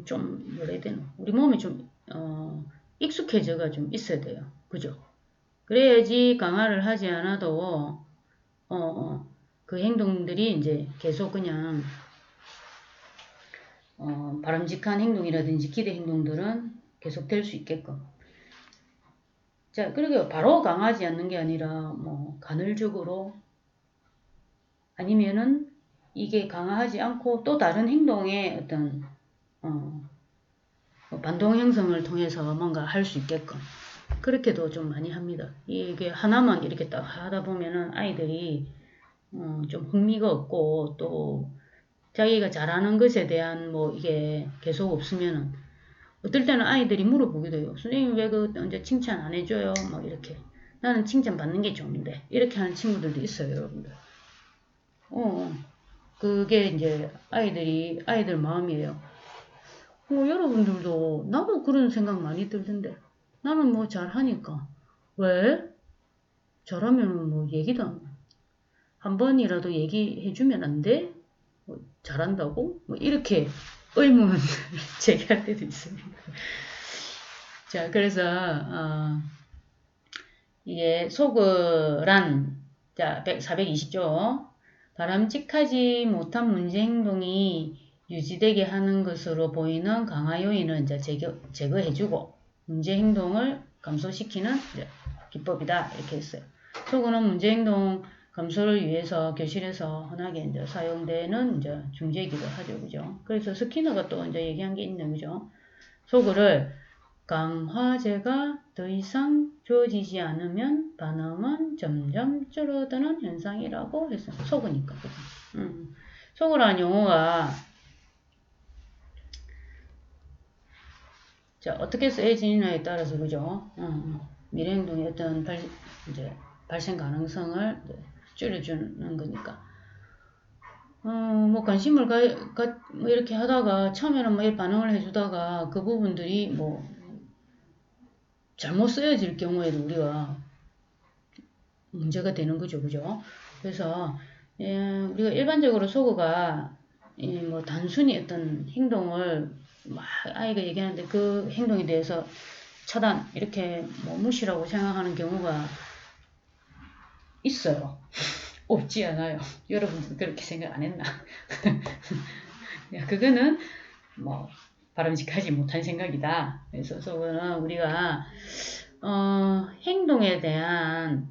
좀 뭐라 해야 되나 우리 몸이 좀 익숙해져가 좀 있어야 돼요. 그죠? 그래야지 강화를 하지 않아도 그 행동들이 이제 계속 그냥 바람직한 행동이라든지 기대 행동들은 계속 될 수 있게끔. 자, 그리고 바로 강하지 않는 게 아니라 뭐 간헐적으로 아니면은 이게 강화하지 않고 또 다른 행동의 어떤 반동 형성을 통해서 뭔가 할 수 있게끔 그렇게도 좀 많이 합니다. 이게 하나만 이렇게 딱 하다 보면은 아이들이 좀 흥미가 없고 또 자기가 잘하는 것에 대한 뭐 이게 계속 없으면은 어떨 때는 아이들이 물어보기도 해요. 선생님 왜 그 언제 칭찬 안 해줘요? 막 이렇게 나는 칭찬 받는 게 좋은데 이렇게 하는 친구들도 있어요, 여러분들. 그게 이제 아이들 마음이에요. 여러분들도 나도 그런 생각 많이 들던데 나는 뭐 잘하니까 왜? 잘하면 뭐 얘기도 한 번이라도 얘기해주면 안 돼? 뭐 잘한다고? 뭐 이렇게 의문을 제기할 때도 있습니다. 자, 그래서 이게 속어란 자 420조 바람직하지 못한 문제 행동이 유지되게 하는 것으로 보이는 강화 요인을 이제 제거해주고 문제 행동을 감소시키는 기법이다 이렇게 했어요. 속어는 문제 행동 감소를 위해서 교실에서 흔하게 이제 사용되는 이제 중재기도 하죠, 그죠? 그래서 스키너가 또 이제 얘기한 게 있네, 그죠? 속어를 강화제가 더 이상 주어지지 않으면 반응은 점점 줄어드는 현상이라고 했어요. 속으니까. 속으라는 용어가 자, 어떻게 쓰여지느냐에 따라서 그죠? 미래 행동의 어떤 발생 가능성을 줄여주는 거니까. 뭐 관심을 뭐 이렇게 하다가 처음에는 뭐 반응을 해주다가 그 부분들이 뭐 잘못 쓰여질 경우에도 우리가 문제가 되는 거죠, 그죠? 그래서 우리가 일반적으로 속어가 뭐 단순히 어떤 행동을 막 아이가 얘기하는데 그 행동에 대해서 차단 이렇게 뭐 무시라고 생각하는 경우가 있어요. 없지 않아요. 여러분들 그렇게 생각 안 했나? 그거는 뭐 바람직하지 못한 생각이다. 그래서 속어는 우리가 행동에 대한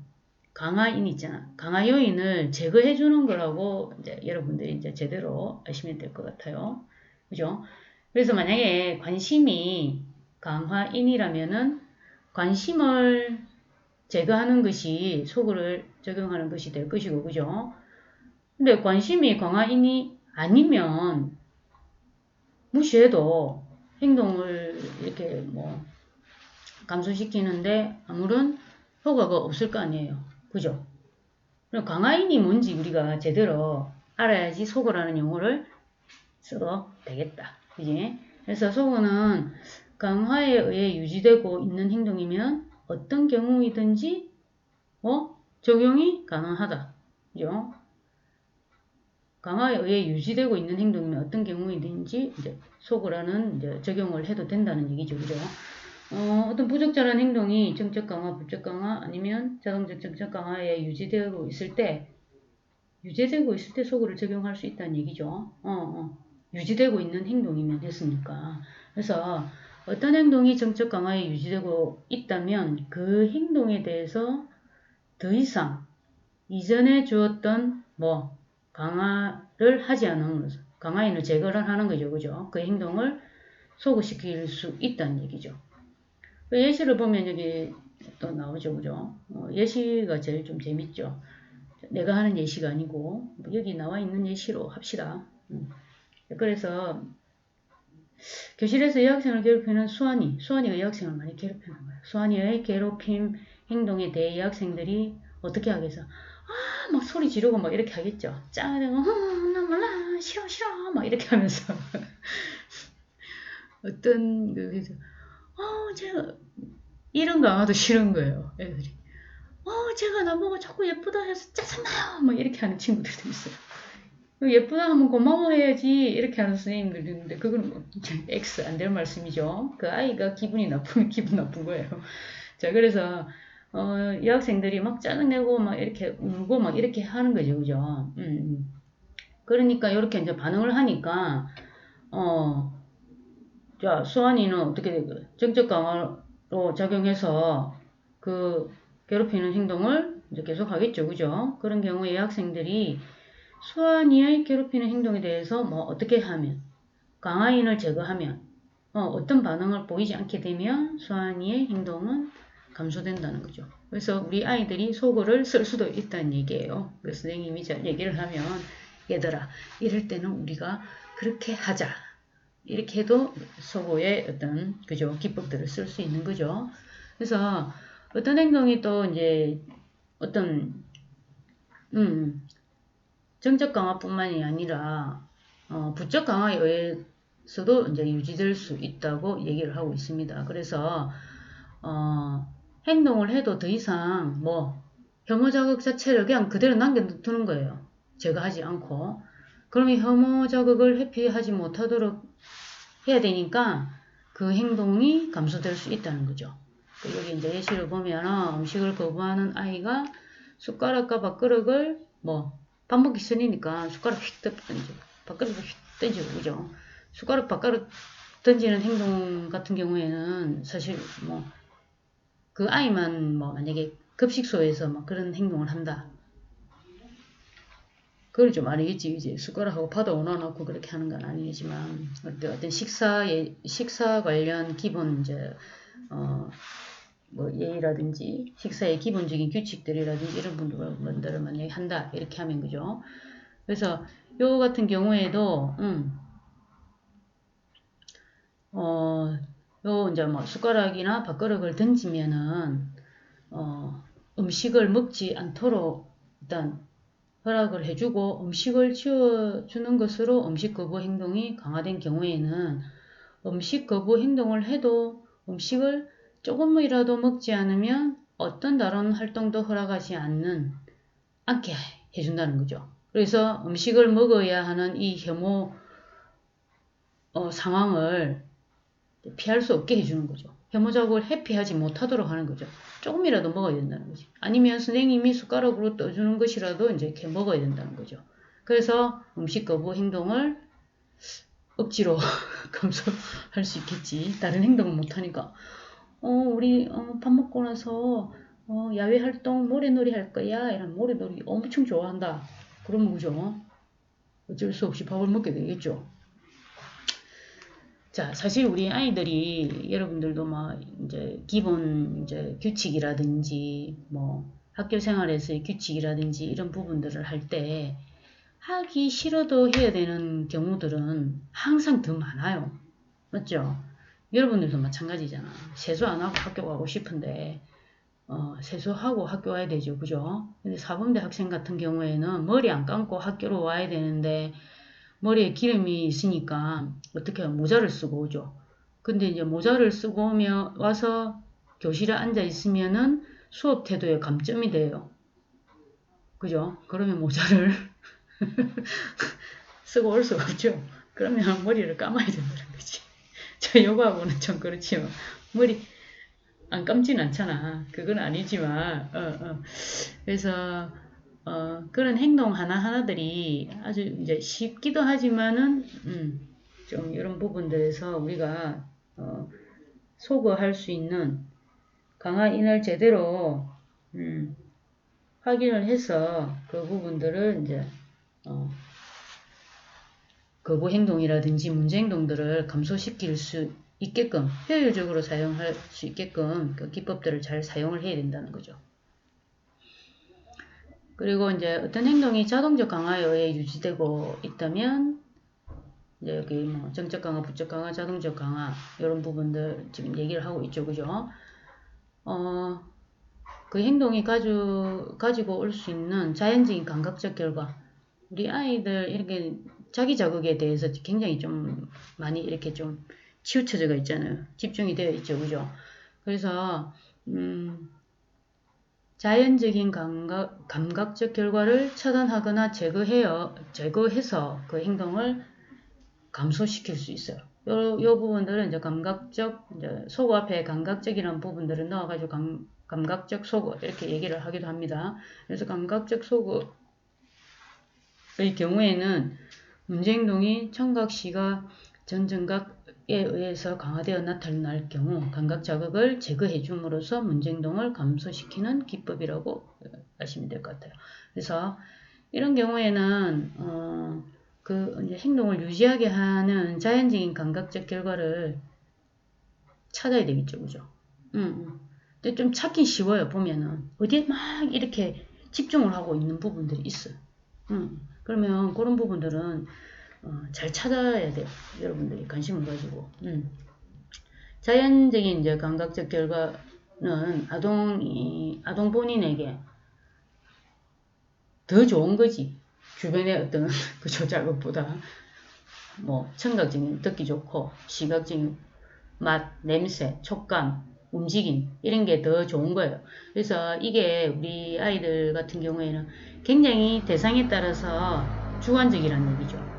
강화인 있잖아. 강화 요인을 제거해 주는 거라고 이제 여러분들이 이제 제대로 아시면 될 것 같아요. 그죠? 그래서 만약에 관심이 강화인이라면은 관심을 제거하는 것이 속어를 적용하는 것이 될 것이고, 그죠? 근데 관심이 강화인이 아니면 무시해도 행동을 이렇게 뭐 감소시키는데 아무런 효과가 없을 거 아니에요. 그죠? 그럼 강화인이 뭔지 우리가 제대로 알아야지 속어라는 용어를 써도 되겠다. 그지? 그래서 속어는 강화에 의해 유지되고 있는 행동이면 어떤 경우이든지 적용이 가능하다. 그죠? 강화에 의해 유지되고 있는 행동이면 어떤 경우이든지 이제 속어라는 이제 적용을 해도 된다는 얘기죠. 그죠? 어떤 부적절한 행동이 정적 강화, 부적 강화 아니면 자동적 정적 강화에 유지되고 있을 때 속어를 적용할 수 있다는 얘기죠. 유지되고 있는 행동이면 됐으니까. 그래서 어떤 행동이 정적 강화에 유지되고 있다면 그 행동에 대해서 더 이상 이전에 주었던 강화를 하지 않은 강화인을 제거를 하는 거죠. 그죠? 그 행동을 소거시킬 수 있다는 얘기죠. 그 예시를 보면 여기 또 나오죠. 그죠? 예시가 제일 좀 재밌죠. 내가 하는 예시가 아니고 여기 나와 있는 예시로 합시다. 그래서 교실에서 여학생을 괴롭히는 수환이가 여학생을 많이 괴롭히는 거예요. 수환이의 괴롭힘 행동에 대해 여학생들이 어떻게 하겠어? 막 소리 지르고 막 이렇게 하겠죠. 짜증, 나 몰라, 싫어, 싫어, 막 이렇게 하면서 어떤 제가 이런 거 아마도 싫은 거예요. 애들이. 제가 나보고 자꾸 예쁘다 해서 짜증나요. 막 이렇게 하는 친구들도 있어요. 예쁘다 하면 고마워해야지 이렇게 하는 선생님들도 있는데 그건 뭐 X 안 될 말씀이죠. 그 아이가 기분이 나쁘면 기분 나쁜 거예요. 자, 그래서 여학생들이 막 짜증내고 막 이렇게 울고 막 이렇게 하는 거죠. 그죠? 그러니까 이렇게 이제 반응을 하니까 자, 수환이는 어떻게 되고 정적 강화로 작용해서 그 괴롭히는 행동을 이제 계속 하겠죠. 그죠? 그런 경우에 여학생들이 수환이의 괴롭히는 행동에 대해서 어떻게 하면 강화인을 제거하면 어떤 반응을 보이지 않게 되면 수환이의 행동은 감소된다는 거죠. 그래서 우리 아이들이 속어를 쓸 수도 있다는 얘기예요. 그래서 선생님이 얘기를 하면 얘들아 이럴 때는 우리가 그렇게 하자. 이렇게 해도 속어의 어떤 그죠 기법들을 쓸 수 있는 거죠. 그래서 어떤 행동이 또 이제 어떤 정적 강화뿐만이 아니라 부적 강화에 의해서도 이제 유지될 수 있다고 얘기를 하고 있습니다. 그래서 행동을 해도 더 이상 혐오 자극 자체를 그냥 그대로 남겨두는 거예요. 제가 하지 않고. 그러면 혐오 자극을 회피하지 못하도록 해야 되니까 그 행동이 감소될 수 있다는 거죠. 여기 이제 예시를 보면 음식을 거부하는 아이가 숟가락과 밥그릇을 밥 먹기 전이니까 숟가락 휙 던지고 밥그릇을 휙 던지고 그죠. 숟가락 밥그릇 던지는 행동 같은 경우에는 사실 그 아이만 만약에 급식소에서 그런 행동을 한다. 그걸 좀 아니겠지. 이제 숟가락하고 받아 올려놓고 그렇게 하는 건 아니지만 어떤 식사 관련 기본 이제 예의라든지 식사의 기본적인 규칙들이라든지 이런 분들을 만약에 한다 이렇게 하면 그죠. 그래서 요 같은 경우에도 요 이제 숟가락이나 밥그릇을 던지면은 음식을 먹지 않도록 일단 허락을 해주고 음식을 치워주는 것으로 음식 거부 행동이 강화된 경우에는 음식 거부 행동을 해도 음식을 조금이라도 먹지 않으면 어떤 다른 활동도 허락하지 않게 해준다는 거죠. 그래서 음식을 먹어야 하는 이 혐오 상황을 피할 수 없게 해주는 거죠. 혐오 자극을 회피하지 못하도록 하는 거죠. 조금이라도 먹어야 된다는 거지. 아니면 선생님이 숟가락으로 떠주는 것이라도 이제 이렇게 먹어야 된다는 거죠. 그래서 음식 거부 행동을 억지로 감소할 수 있겠지. 다른 행동을 못하니까. 우리 밥 먹고 나서 야외 활동 모래놀이 할 거야. 이런 모래놀이 엄청 좋아한다. 그러면 그죠? 어쩔 수 없이 밥을 먹게 되겠죠. 자, 사실 우리 아이들이 여러분들도 막 이제 기본 이제 규칙이라든지 뭐 학교 생활에서의 규칙이라든지 이런 부분들을 할 때 하기 싫어도 해야 되는 경우들은 항상 더 많아요. 맞죠? 여러분들도 마찬가지잖아. 세수 안 하고 학교 가고 싶은데 세수하고 학교 와야 되죠. 그죠? 근데 사범대 학생 같은 경우에는 머리 안 감고 학교로 와야 되는데 머리에 기름이 있으니까 어떻게 해요? 모자를 쓰고 오죠. 근데 이제 모자를 쓰고 오면 와서 교실에 앉아 있으면은 수업 태도에 감점이 돼요. 그죠? 그러면 모자를 쓰고 올 수가 없죠. 그러면 머리를 감아야 된다는 거지. 저 요거하고는 좀 그렇지만 머리 안 감진 않잖아. 그건 아니지만 그래서 그런 행동 하나하나들이 아주 이제 쉽기도 하지만은 좀 이런 부분들에서 우리가 소거할 수 있는 강화인을 제대로 확인을 해서 그 부분들을 이제 거부 행동이라든지 문제 행동들을 감소시킬 수 있게끔 효율적으로 사용할 수 있게끔 그 기법들을 잘 사용을 해야 된다는 거죠. 그리고 이제 어떤 행동이 자동적 강화에 의해 유지되고 있다면 이제 여기 뭐 정적 강화, 부적 강화, 자동적 강화 이런 부분들 지금 얘기를 하고 있죠, 그죠? 그 행동이 가지고 올 수 있는 자연적인 감각적 결과. 우리 아이들 이렇게 자기 자극에 대해서 굉장히 좀 많이 이렇게 좀 치우쳐져 있잖아요. 집중이 되어 있죠, 그죠? 그래서 자연적인 감각적 결과를 차단하거나 제거해서 그 행동을 감소시킬 수 있어요. 요 부분들은 이제 감각적, 이제 소거 앞에 감각적이라는 부분들을 넣어가지고 감각적 소거 이렇게 얘기를 하기도 합니다. 그래서 감각적 소거의 경우에는 문제 행동이 청각, 시각, 전증각에 의해서 강화되어 나타날 경우 감각 자극을 제거해 줌으로써 문제 행동을 감소시키는 기법이라고 아시면 될 것 같아요. 그래서 이런 경우에는 그 이제 행동을 유지하게 하는 자연적인 감각적 결과를 찾아야 되겠죠, 그죠? 근데 좀 찾긴 쉬워요, 보면은. 어디에 막 이렇게 집중을 하고 있는 부분들이 있어요. 그러면 그런 부분들은 잘 찾아야 돼요. 여러분들이 관심을 가지고. 자연적인 이제 감각적 결과는 아동 본인에게 더 좋은 거지. 주변의 어떤 그 자극보다 뭐 청각적인 듣기 좋고 시각적인 맛, 냄새, 촉감, 움직임 이런 게 더 좋은 거예요. 그래서 이게 우리 아이들 같은 경우에는 굉장히 대상에 따라서 주관적이라는 얘기죠.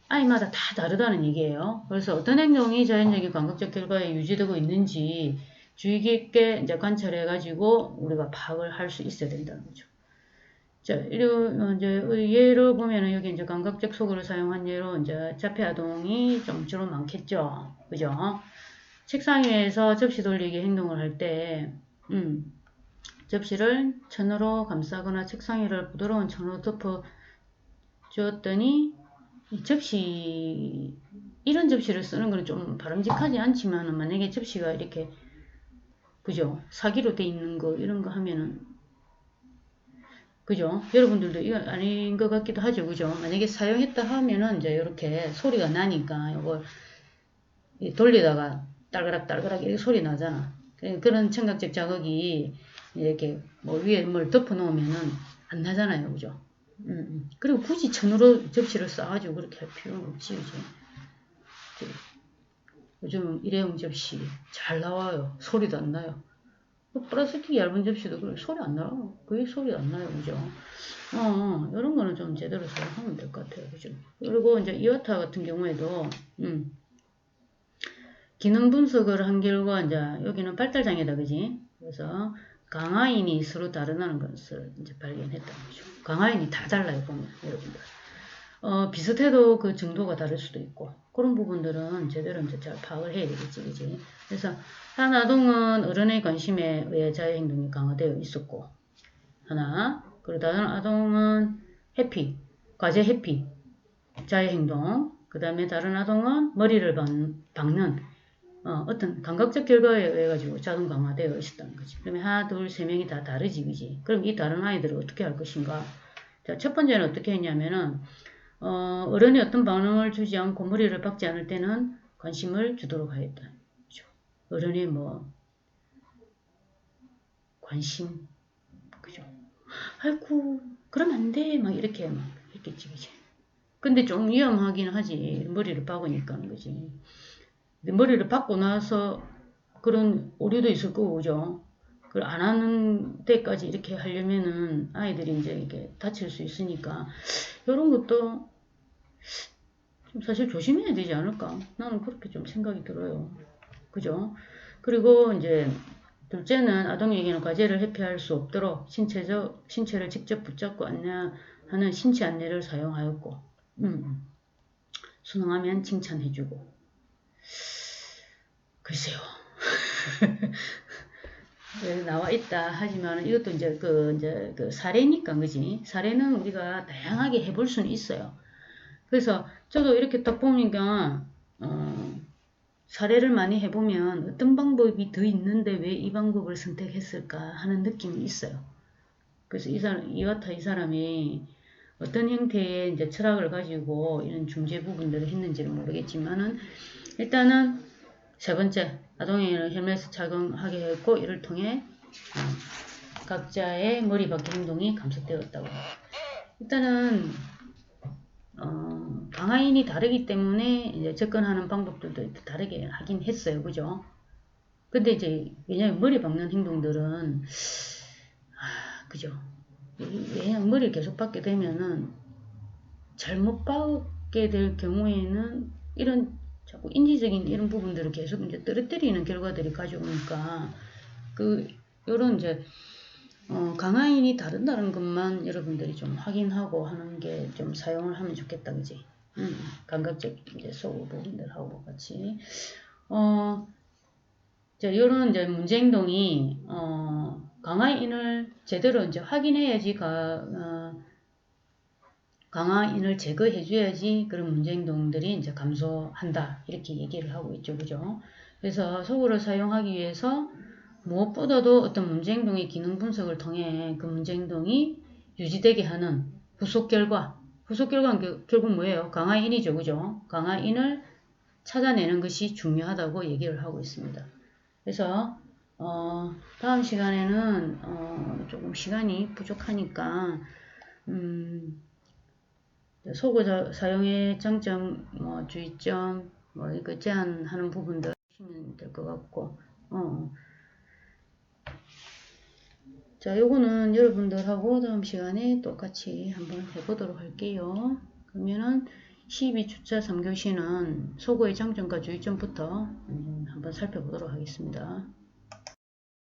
아이마다 다 다르다는 얘기예요. 그래서 어떤 행동이 자연적인 감각적 결과에 유지되고 있는지 주의 깊게 이제 관찰해가지고 우리가 파악을 할 수 있어야 된다는 거죠. 자, 이제 예로 보면은 여기 이제 감각적 소구를 사용한 예로 이제 자폐 아동이 좀 주로 많겠죠. 그죠? 책상 위에서 접시 돌리기 행동을 할 때, 접시를 천으로 감싸거나 책상 위를 부드러운 천으로 덮어 주었더니 이 접시 이런 접시를 쓰는 거는 좀 바람직하지 않지만 만약에 접시가 이렇게 그죠? 사기로 돼 있는 거 이런 거 하면은 그죠? 여러분들도 이거 아닌 것 같기도 하죠. 그죠? 만약에 사용했다 하면은 이제 이렇게 소리가 나니까 이걸 돌리다가 딸그락딸그락 이렇게 소리 나잖아. 그런 청각적 자극이 이렇게 뭐 위에 뭘 덮어 놓으면은 안 나잖아요. 그죠? 그리고 굳이 천으로 접시를 싸가지고 그렇게 할 필요는 없지. 그죠? 요즘 일회용 접시 잘 나와요. 소리도 안 나요. 플라스틱 얇은 접시도 그래 소리 안 나요. 거의 소리 안 나요. 그죠? 이런 거는 좀 제대로 사용하면 될 것 같아요. 그죠? 그리고 이제 이와타 같은 경우에도, 기능 분석을 한 결과, 이제 여기는 발달장애다. 그지? 그래서 강화인이 서로 다르다는 것을 이제 발견했다는 거죠. 강화인이 다 달라요. 보면, 여러분들. 비슷해도 그 정도가 다를 수도 있고 그런 부분들은 제대로 이제 잘 파악을 해야 되겠지, 그지? 그래서 한 아동은 어른의 관심에 의해 자유행동이 강화되어 있었고 하나, 그리고 다른 아동은 해피, 과제 해피, 자유행동, 그 다음에 다른 아동은 머리를 박는 어떤 감각적 결과에 의해 가지고 자동 강화되어 있었다는 거지. 그러면 하나, 둘, 세 명이 다 다르지, 그지? 그럼 이 다른 아이들을 어떻게 할 것인가? 자, 첫 번째는 어떻게 했냐면은 어른이 어떤 반응을 주지 않고 머리를 박지 않을 때는 관심을 주도록 하였다. 그죠? 어른이 뭐 관심, 그죠? 아이고, 그러면 안 돼, 막 이렇게 막 했겠지, 그지? 근데 좀 위험하긴 하지. 머리를 박으니까, 그지? 근데 머리를 박고 나서 그런 오류도 있을 거고, 그죠? 그걸 안 하는 때까지 이렇게 하려면은 아이들이 이제 이게 다칠 수 있으니까, 이런 것도 좀 사실 조심해야 되지 않을까? 나는 그렇게 좀 생각이 들어요. 그죠? 그리고 이제 둘째는 아동에게는 과제를 회피할 수 없도록 신체를 직접 붙잡고 안내하는 신체 안내를 사용하였고, 순응하면 칭찬해주고. 글쎄요. 나와 있다 하지만 이것도 이제 그 사례니까, 그지? 사례는 우리가 다양하게 해볼 수는 있어요. 그래서 저도 이렇게 딱 보니까, 사례를 많이 해보면 어떤 방법이 더 있는데 왜 이 방법을 선택했을까 하는 느낌이 있어요. 그래서 이와타 이 사람이 어떤 형태의 이제 철학을 가지고 이런 중재 부분들을 했는지는 모르겠지만은 일단은 세 번째 아동에게는 헬멧을 착용하게 했고 이를 통해 각자의 머리 박기 행동이 감속되었다고. 일단은 방화인이 다르기 때문에 이제 접근하는 방법들도 다르게 하긴 했어요. 그죠? 근데 이제, 왜냐면 머리 박는 행동들은, 그죠? 왜냐면 머리를 계속 박게 되면은, 잘못 박게 될 경우에는, 이런, 자꾸 인지적인 이런 부분들을 계속 이제 떨어뜨리는 결과들이 가져오니까, 요런 이제, 강화인이 다른다는 것만 여러분들이 좀 확인하고 하는 게 좀 사용을 하면 좋겠다, 그지? 감각적 이제 소우 부분들하고 같이. 자, 요런 이제 문제행동이, 강화인을 제대로 이제 확인해야지, 강화인을 제거해줘야지 그런 문제행동들이 이제 감소한다. 이렇게 얘기를 하고 있죠. 그죠? 그래서 소구를 사용하기 위해서 무엇보다도 어떤 문제행동의 기능 분석을 통해 그 문제행동이 유지되게 하는 후속 결과는 결국 뭐예요? 강화인이죠. 그죠? 강화인을 찾아내는 것이 중요하다고 얘기를 하고 있습니다. 그래서 다음 시간에는 조금 시간이 부족하니까 소고 사용의 장점, 주의점, 이거 제한하는 부분들 하시면 될 것 같고, 자, 요거는 여러분들하고 다음 시간에 똑같이 한번 해보도록 할게요. 그러면은 12주차 3교시는 소고의 장점과 주의점부터 한번 살펴보도록 하겠습니다.